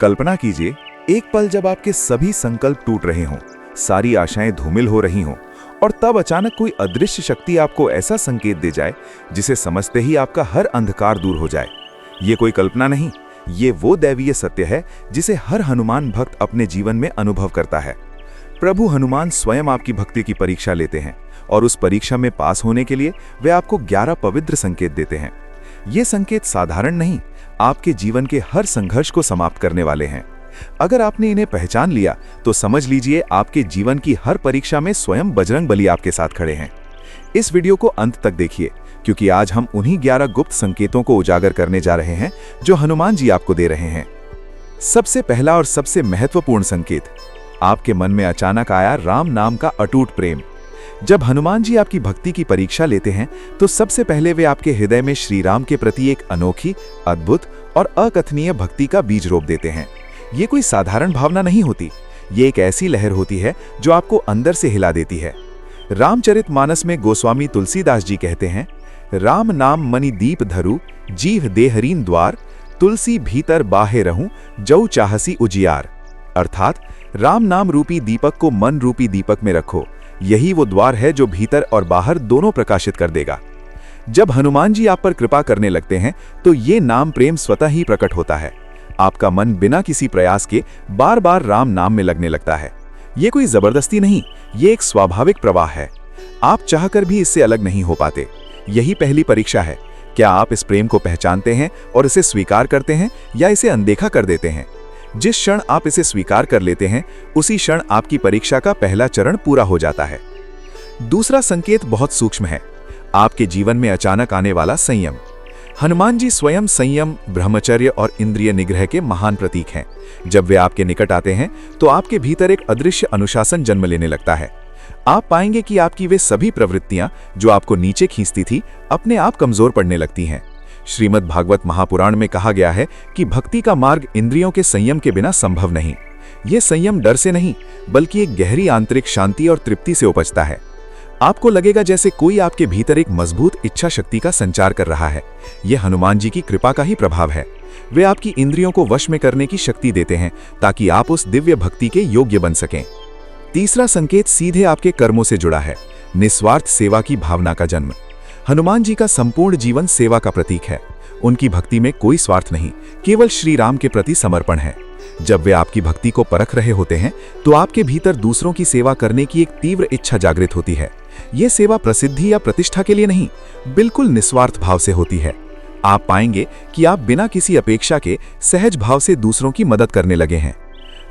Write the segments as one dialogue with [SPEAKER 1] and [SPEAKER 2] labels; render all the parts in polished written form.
[SPEAKER 1] कल्पना कीजिए, एक पल जब आपके सभी संकल्प टूट रहे हों, सारी आशाएं धूमिल हो रही हों, और तब अचानक कोई अदृश्य शक्ति आपको ऐसा संकेत दे जाए जिसे समझते ही आपका हर अंधकार दूर हो जाए। ये कोई कल्पना नहीं, ये वो दैवीय सत्य है जिसे हर हनुमान भक्त अपने जीवन में अनुभव करता है। प्रभु हनुमान स्वयं आपकी भक्ति की परीक्षा लेते हैं और उस परीक्षा में पास होने के लिए वे आपको 11 पवित्र संकेत देते हैं। ये संकेत साधारण नहीं, आपके जीवन के हर संघर्ष को समाप्त करने वाले हैं। अगर आपने इन्हें पहचान लिया तो समझ लीजिए आपके जीवन की हर परीक्षा में स्वयं बजरंगबली आपके साथ खड़े हैं। इस वीडियो को अंत तक देखिए, क्योंकि आज हम उन्हीं 11 गुप्त संकेतों को उजागर करने जा रहे हैं जो हनुमान जी आपको दे रहे हैं। सबसे पहला और सबसे महत्वपूर्ण संकेत, आपके मन में अचानक आया राम नाम का अटूट प्रेम। जब हनुमान जी आपकी भक्ति की परीक्षा लेते हैं तो सबसे पहले वे आपके हृदय में श्री राम के प्रति एक अनोखी, अद्भुत और अकथनीय भक्ति का बीज रोप देते हैं। ये कोई साधारण भावना नहीं होती, ये एक ऐसी लहर होती है जो आपको अंदर से हिला देती है। रामचरितमानस में गोस्वामी तुलसीदास जी कहते हैं, राम नाम मणि दीप धरु, जीव देहरीन द्वार, तुलसी भीतर बाहे रहूं, जऊ चाहसी उजियार। अर्थात राम नाम रूपी दीपक को मन रूपी दीपक में रखो, यही वो द्वार है जो भीतर और बाहर दोनों प्रकाशित कर देगा। जब हनुमान जी आप पर कृपा करने लगते हैं तो ये नाम प्रेम स्वतः ही प्रकट होता है। आपका मन बिना किसी प्रयास के बार बार राम नाम में लगने लगता है। ये कोई जबरदस्ती नहीं, ये एक स्वाभाविक प्रवाह है। आप चाहकर भी इससे अलग नहीं हो पाते। यही पहली परीक्षा है, क्या आप इस प्रेम को पहचानते हैं और इसे स्वीकार करते हैं या इसे अनदेखा कर देते हैं। जिस क्षण आप इसे स्वीकार कर लेते हैं उसी क्षण आपकी परीक्षा का पहला चरण पूरा हो जाता है। दूसरा संकेत बहुत सूक्ष्म है, आपके जीवन में अचानक आने वाला संयम। हनुमान जी स्वयं संयम, ब्रह्मचर्य और इंद्रिय निग्रह के महान प्रतीक हैं। जब वे आपके निकट आते हैं तो आपके भीतर एक अदृश्य अनुशासन जन्म लेने लगता है। आप पाएंगे कि आपकी वे सभी प्रवृत्तियां जो आपको नीचे खींचती थी अपने आप कमजोर पड़ने लगती हैं। श्रीमद् भागवत महापुराण में कहा गया है कि भक्ति का मार्ग इंद्रियों के संयम के बिना संभव नहीं। यह संयम डर से नहीं बल्कि एक गहरी आंतरिक शांति और तृप्ति से उपजता है। आपको लगेगा जैसे कोई आपके भीतर एक मजबूत इच्छा शक्ति का संचार कर रहा है। यह हनुमान जी की कृपा का ही प्रभाव है। वे आपकी इंद्रियों को वश में करने की शक्ति देते हैं ताकि आप उस दिव्य भक्ति के योग्य बन सकें। तीसरा संकेत सीधे आपके कर्मों से जुड़ा है, निस्वार्थ सेवा की भावना का जन्म। हनुमान जी का संपूर्ण जीवन सेवा का प्रतीक है। उनकी भक्ति में कोई स्वार्थ नहीं, केवल श्री राम के प्रति समर्पण है। जब वे आपकी भक्ति को परख रहे होते हैं तो आपके भीतर दूसरों की सेवा करने की एक तीव्र इच्छा जागृत होती है। ये सेवा प्रसिद्धि या प्रतिष्ठा के लिए नहीं, बिल्कुल निस्वार्थ भाव से होती है। आप पाएंगे कि आप बिना किसी अपेक्षा के सहज भाव से दूसरों की मदद करने लगे हैं।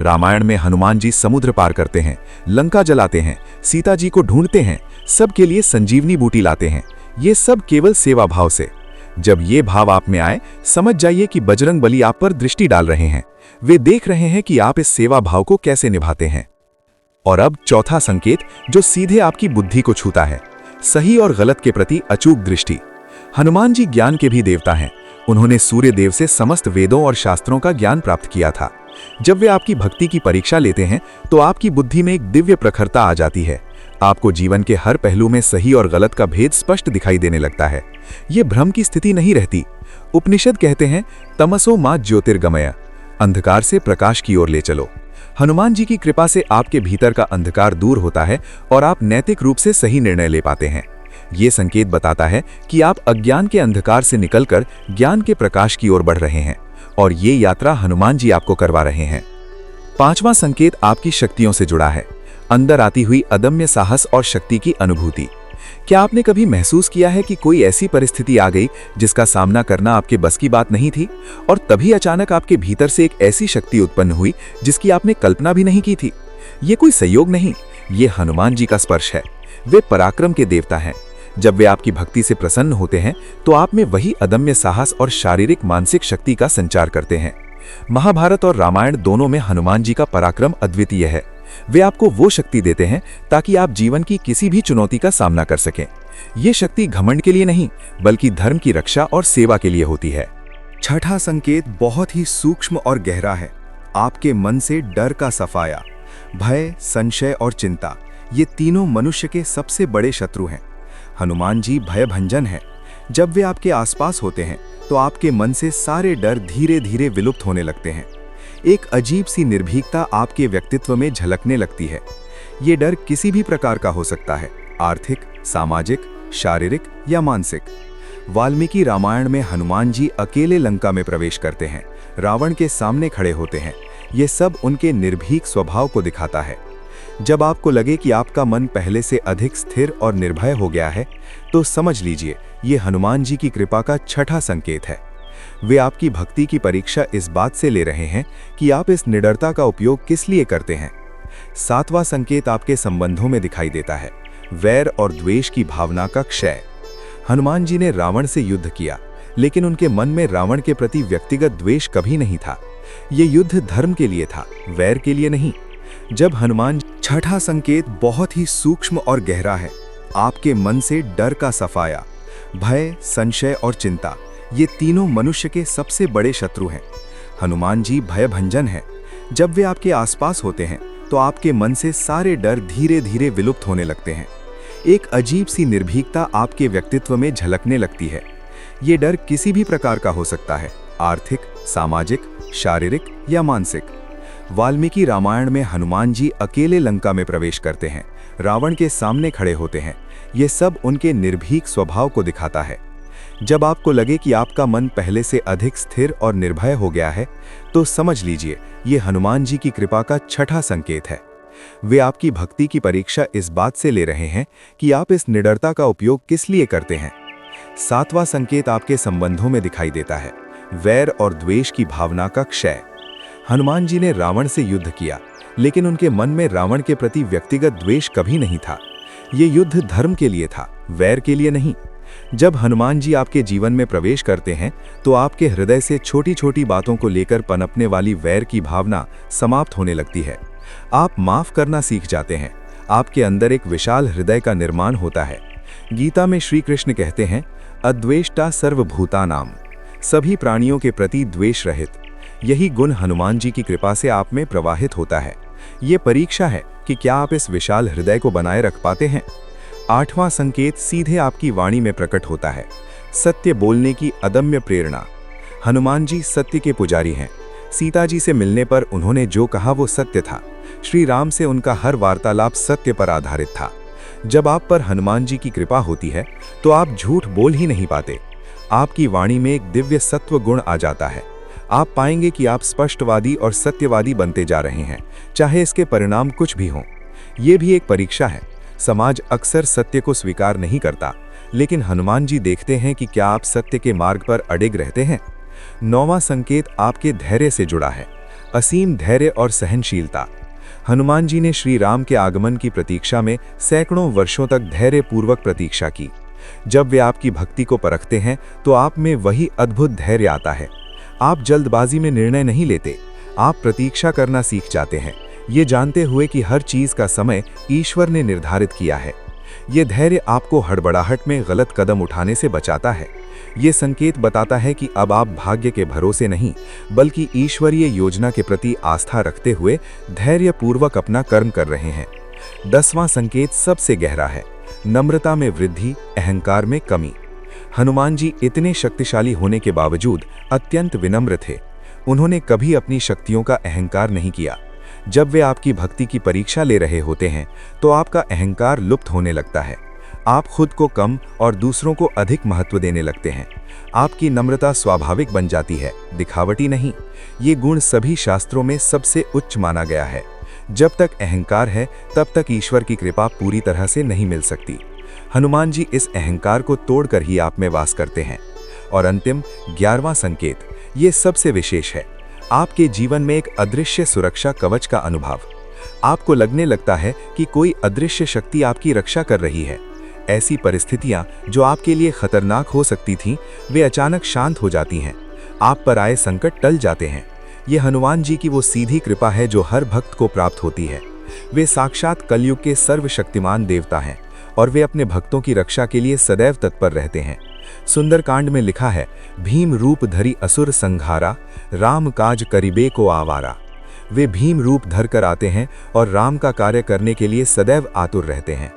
[SPEAKER 1] रामायण में हनुमान जी समुद्र पार करते हैं, लंका जलाते हैं, सीता जी को ढूंढते हैं, सबके लिए संजीवनी बूटी लाते हैं। ये सब केवल सेवा भाव से। जब ये भाव आप में आए, समझ जाइए कि बजरंगबली आप पर दृष्टि डाल रहे हैं। वे देख रहे हैं कि आप इस सेवा भाव को कैसे निभाते हैं। और अब चौथा संकेत जो सीधे आपकी बुद्धि को छूता है, सही और गलत के प्रति अचूक दृष्टि। हनुमान जी ज्ञान के भी देवता हैं। उन्होंने सूर्य देव से समस्त वेदों और शास्त्रों का ज्ञान प्राप्त किया था। जब वे आपकी भक्ति की परीक्षा लेते हैं तो आपकी बुद्धि में एक दिव्य प्रखरता आ जाती है। आपको जीवन के हर पहलू में सही और गलत का भेद स्पष्ट दिखाई देने लगता है। ये भ्रम की स्थिति नहीं रहती। उपनिषद कहते हैं, तमसो मा ज्योतिर्गमय, अंधकार से प्रकाश की ओर ले चलो। हनुमान जी की कृपा से आपके भीतर का अंधकार दूर होता है और आप नैतिक रूप से सही निर्णय ले पाते हैं। ये संकेत बताता है कि आप अज्ञान के अंधकार से निकलकर ज्ञान के प्रकाश की ओर बढ़ रहे हैं और ये यात्रा हनुमान जी आपको करवा रहे हैं। पांचवां संकेत आपकी शक्तियों से जुड़ा है, अंदर आती हुई अदम्य साहस और शक्ति की अनुभूति। क्या आपने कभी महसूस किया है कि कोई ऐसी परिस्थिति आ गई जिसका सामना करना आपके बस की बात नहीं थी और तभी अचानक आपके भीतर से एक ऐसी शक्ति उत्पन्न हुई जिसकी आपने कल्पना भी नहीं की थी। ये कोई संयोग नहीं, ये हनुमान जी का स्पर्श है। वे पराक्रम के देवता हैं। जब वे आपकी भक्ति से प्रसन्न होते हैं तो आप में वही अदम्य साहस और शारीरिक मानसिक शक्ति का संचार करते हैं। महाभारत और रामायण दोनों में हनुमान जी का पराक्रम अद्वितीय है। वे आपको वो शक्ति देते हैं ताकि आप जीवन की किसी भी चुनौती का सामना कर सकें। ये शक्ति घमंड के लिए नहीं बल्कि धर्म की रक्षा और सेवा के लिए होती है। छठा संकेत बहुत ही सूक्ष्म और गहरा है, आपके मन से डर का सफाया। भय, संशय और चिंता, ये तीनों मनुष्य के सबसे बड़े शत्रु हैं। हनुमान जी भयभंजन है। जब वे आपके आसपास होते हैं तो आपके मन से सारे डर धीरे धीरे विलुप्त होने लगते हैं।
[SPEAKER 2] एक अजीब सी निर्भीकता आपके व्यक्तित्व में झलकने लगती है। ये डर किसी भी प्रकार का हो सकता है, आर्थिक, सामाजिक, शारीरिक या मानसिक। वाल्मीकि रामायण में हनुमान जी अकेले लंका में प्रवेश करते हैं, रावण के सामने खड़े होते हैं। ये सब उनके निर्भीक स्वभाव को दिखाता है। जब आपको लगे कि आपका मन पहले से अधिक स्थिर और निर्भय हो गया है, तो समझ लीजिए ये हनुमान जी की कृपा का छठा संकेत है। वे आपकी भक्ति की परीक्षा इस बात से ले रहे हैं कि आप इस निडरता का उपयोग किस लिए करते हैं। सातवां संकेत आपके संबंधों में दिखाई देता है, वैर और द्वेष की भावना का क्षय। हनुमान जी ने रावण से युद्ध किया, लेकिन उनके मन में रावण के प्रति व्यक्तिगत द्वेष कभी नहीं था। ये युद्ध धर्म के लिए था, वैर के लिए नहीं। जब हनुमान छठा संकेत बहुत ही सूक्ष्म और गहरा है। आपके मन से डर का सफाया, भय, संशय और चिंता, ये तीनों मनुष्य के सबसे बड़े शत्रु हैं। हनुमान जी भयभंजन हैं। जब वे आपके आसपास होते हैं तो आपके मन से सारे डर धीरे धीरे विलुप्त होने लगते हैं। एक अजीब सी निर्भीकता आपके व्यक्तित्व में झलकने लगती है। ये डर किसी भी प्रकार का हो सकता है, आर्थिक, सामाजिक, शारीरिक या मानसिक। वाल्मीकि रामायण में हनुमान जी अकेले लंका में प्रवेश करते हैं, रावण के सामने खड़े होते हैं। ये सब उनके निर्भीक स्वभाव को दिखाता है। जब आपको लगे कि आपका मन पहले से अधिक स्थिर और निर्भय हो गया है, तो समझ लीजिए ये हनुमान जी की कृपा का छठा संकेत है। वे आपकी भक्ति की परीक्षा इस बात से ले रहे हैं कि आप इस निडरता का उपयोग किस लिए करते हैं। सातवां संकेत आपके संबंधों में दिखाई देता है, वैर और द्वेष की भावना का क्षय। हनुमान जी ने रावण से युद्ध किया, लेकिन उनके मन में रावण के प्रति व्यक्तिगत द्वेष कभी नहीं था। ये युद्ध धर्म के लिए था, वैर के लिए नहीं। जब हनुमान जी आपके जीवन में प्रवेश करते हैं तो आपके हृदय से छोटी छोटी बातों को लेकर पनपने वाली वैर की भावना समाप्त होने लगती है। आप माफ करना सीख जाते हैं। आपके अंदर एक विशाल हृदय का निर्माण होता है। गीता में श्री कृष्ण कहते हैं, अद्वेष्टा सर्वभूतानाम, सभी प्राणियों के प्रति द्वेष रहित। यही गुण हनुमान जी की कृपा से आप में प्रवाहित होता है। ये परीक्षा है कि क्या आप इस विशाल हृदय को बनाए रख पाते हैं। आठवां संकेत सीधे आपकी वाणी में प्रकट होता है, सत्य बोलने की अदम्य प्रेरणा। हनुमान जी सत्य के पुजारी हैं। सीता जी से मिलने पर उन्होंने जो कहा वो सत्य था। श्री राम से उनका हर वार्तालाप सत्य पर आधारित था। जब आप पर हनुमान जी की कृपा होती है तो आप झूठ बोल ही नहीं पाते। आपकी वाणी में एक दिव्य सत्व गुण आ जाता है। आप पाएंगे कि आप स्पष्टवादी और सत्यवादी बनते जा रहे हैं, चाहे इसके परिणाम कुछ भी हों। ये भी एक परीक्षा है। समाज अक्सर सत्य को स्वीकार नहीं करता, लेकिन हनुमान जी देखते हैं कि क्या आप सत्य के मार्ग पर अडिग रहते हैं। नौवां संकेत आपके धैर्य से जुड़ा है, असीम धैर्य और सहनशीलता। हनुमान जी ने श्री राम के आगमन की प्रतीक्षा में सैकड़ों वर्षों तक धैर्यपूर्वक प्रतीक्षा की। जब वे आपकी भक्ति को परखते हैं तो आप में वही अद्भुत धैर्य आता है। आप जल्दबाजी में निर्णय नहीं लेते, आप प्रतीक्षा करना सीख जाते हैं, ये जानते हुए कि हर चीज का समय ईश्वर ने निर्धारित किया है। ये धैर्य आपको हड़बड़ाहट में गलत कदम उठाने से बचाता है। ये संकेत बताता है कि अब आप भाग्य के भरोसे नहीं, बल्कि ईश्वरीय योजना के प्रति आस्था रखते हुए धैर्यपूर्वक अपना कर्म कर रहे हैं। 10वां संकेत सबसे गहरा है, नम्रता में वृद्धि, अहंकार में कमी। हनुमान जी इतने शक्तिशाली होने के बावजूद अत्यंत विनम्र थे। उन्होंने कभी अपनी शक्तियों का अहंकार नहीं किया। जब वे आपकी भक्ति की परीक्षा ले रहे होते हैं तो आपका अहंकार लुप्त होने लगता है। आप खुद को कम और दूसरों को अधिक महत्व देने लगते हैं। आपकी नम्रता स्वाभाविक बन जाती है, दिखावटी नहीं। ये गुण सभी शास्त्रों में सबसे उच्च माना गया है। जब तक अहंकार है तब तक ईश्वर की कृपा पूरी तरह से नहीं मिल सकती। हनुमान जी इस अहंकार को तोड़कर ही आप में वास करते हैं। और अंतिम 11वां संकेत, ये सबसे विशेष है, आपके जीवन में एक अदृश्य सुरक्षा कवच का अनुभव। आपको लगने लगता है कि कोई अदृश्य शक्ति आपकी रक्षा कर रही है। ऐसी परिस्थितियां जो आपके लिए खतरनाक हो सकती थीं, वे अचानक शांत हो जाती हैं। आप पर आए संकट टल जाते हैं। ये हनुमान जी की वो सीधी कृपा है जो हर भक्त को प्राप्त होती है। वे साक्षात कलयुग के सर्वशक्तिमान देवता हैं और वे अपने भक्तों की रक्षा के लिए सदैव तत्पर रहते हैं। सुंदरकांड में लिखा है, भीम रूप धरि असुर संघारा, राम काज करिबे को आवारा। वे भीम रूप धर कर आते हैं और राम का कार्य करने के लिए सदैव आतुर रहते हैं।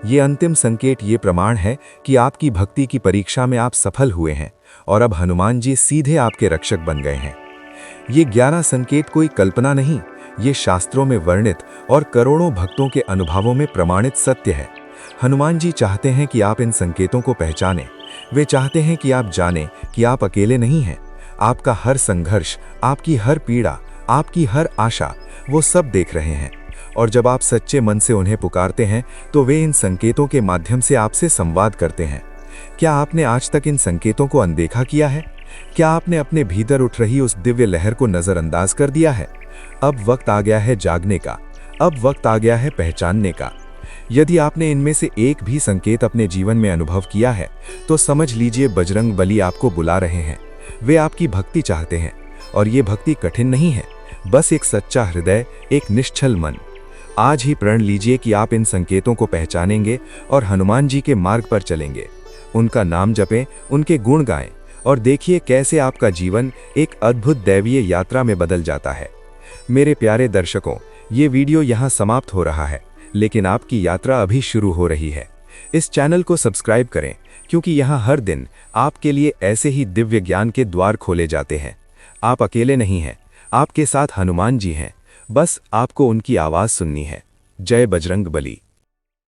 [SPEAKER 2] ये अंतिम संकेत ये प्रमाण है कि आपकी भक्ति की परीक्षा में आप सफल हुए हैं और अब हनुमान जी सीधे आपके रक्षक बन गए हैं। ये 11 संकेत कोई कल्पना नहीं, ये शास्त्रों में वर्णित और करोड़ों भक्तों के अनुभवों में प्रमाणित सत्य है। हनुमान जी चाहते हैं कि आप इन संकेतों को पहचानें। वे चाहते हैं कि आप जानें कि आप अकेले नहीं हैं। आपका हर संघर्ष, आपकी हर पीड़ा, आपकी हर आशा, वो सब देख रहे हैं। और जब आप सच्चे मन से उन्हें पुकारते हैं तो वे इन संकेतों के माध्यम से आपसे संवाद करते हैं। क्या आपने आज तक इन संकेतों को अनदेखा किया है? क्या आपने अपने भीतर उठ रही उस दिव्य लहर को नजरअंदाज कर दिया है? अब वक्त आ गया है जागने का, अब वक्त आ गया है पहचानने का। यदि आपने इनमें से एक भी संकेत अपने जीवन में अनुभव किया है तो समझ लीजिए बजरंग बली आपको बुला रहे हैं। वे आपकी भक्ति चाहते हैं, और ये भक्ति कठिन नहीं है, बस एक सच्चा हृदय, एक निश्चल मन। आज ही प्रण लीजिए कि आप इन संकेतों को पहचानेंगे और हनुमान जी के मार्ग पर चलेंगे। उनका नाम जपें, उनके गुण गाएं और देखिए कैसे आपका जीवन एक अद्भुत दैवीय यात्रा में बदल जाता है। मेरे प्यारे दर्शकों, ये वीडियो यहाँ समाप्त हो रहा है, लेकिन आपकी यात्रा अभी शुरू हो रही है। इस चैनल को सब्सक्राइब करें, क्योंकि यहाँ हर दिन आपके लिए ऐसे ही दिव्य ज्ञान के द्वार खोले जाते हैं। आप अकेले नहीं हैं, आपके साथ हनुमान जी हैं, बस आपको उनकी आवाज़ सुननी है। जय बजरंग बली।